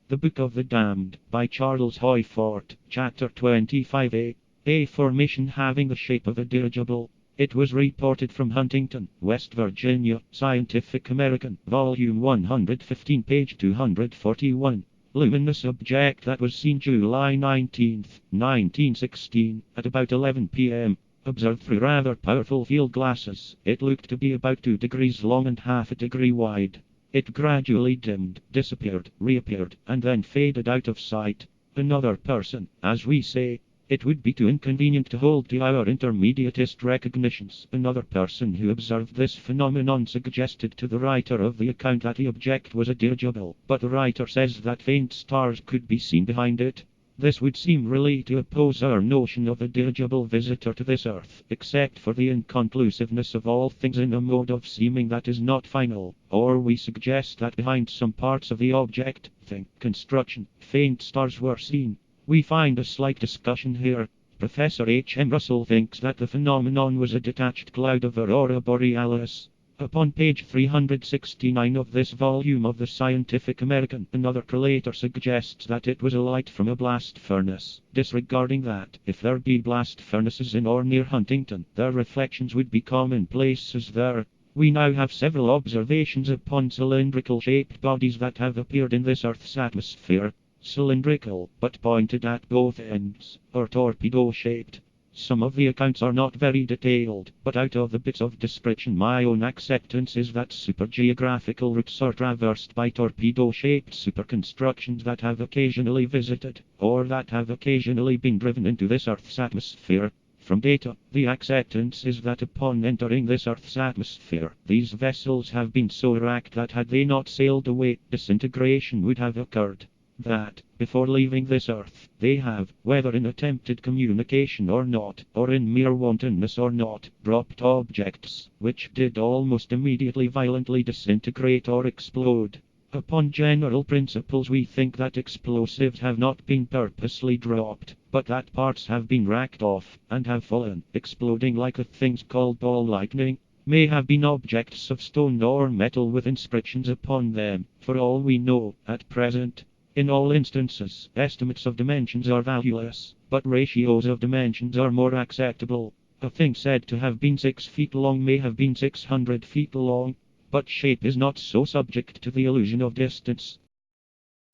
The Book of the Damned, by Charles Hoyfort, Chapter 25a. A formation having the shape of a dirigible. It was reported from Huntington, West Virginia, Scientific American, Volume 115, page 241. Luminous object that was seen July 19, 1916, at about 11 p.m. Observed through rather powerful field glasses. It looked to be about 2 degrees long and half a degree wide. It gradually dimmed, disappeared, reappeared, and then faded out of sight. Another person, as we say. It would be too inconvenient to hold to our intermediatist recognitions. Another person who observed this phenomenon suggested to the writer of the account that the object was a dirigible, but the writer says that faint stars could be seen behind it. This would seem really to oppose our notion of a dirigible visitor to this earth, except for the inconclusiveness of all things in a mode of seeming that is not final, or we suggest that behind some parts of the object, construction, faint stars were seen. We find a slight discussion here. Professor H. M. Russell thinks that the phenomenon was a detached cloud of aurora borealis. Upon page 369 of this volume of the Scientific American, another collator suggests that it was a light from a blast furnace, disregarding that, if there be blast furnaces in or near Huntington, their reflections would be commonplace as there. We now have several observations upon cylindrical-shaped bodies that have appeared in this Earth's atmosphere. Cylindrical, but pointed at both ends, or torpedo-shaped. Some of the accounts are not very detailed, but out of the bits of description my own acceptance is that supergeographical routes are traversed by torpedo-shaped superconstructions that have occasionally visited, or that have occasionally been driven into this Earth's atmosphere. From data, the acceptance is that upon entering this Earth's atmosphere, these vessels have been so racked that had they not sailed away, disintegration would have occurred. That, before leaving this earth, they have, whether in attempted communication or not, or in mere wantonness or not, dropped objects, which did almost immediately violently disintegrate or explode. Upon general principles we think that explosives have not been purposely dropped, but that parts have been racked off, and have fallen, exploding like a thing called ball lightning. May have been objects of stone or metal with inscriptions upon them, for all we know, at present. In all instances, estimates of dimensions are valueless, but ratios of dimensions are more acceptable. A thing said to have been 6 feet long may have been 600 feet long, but shape is not so subject to the illusion of distance.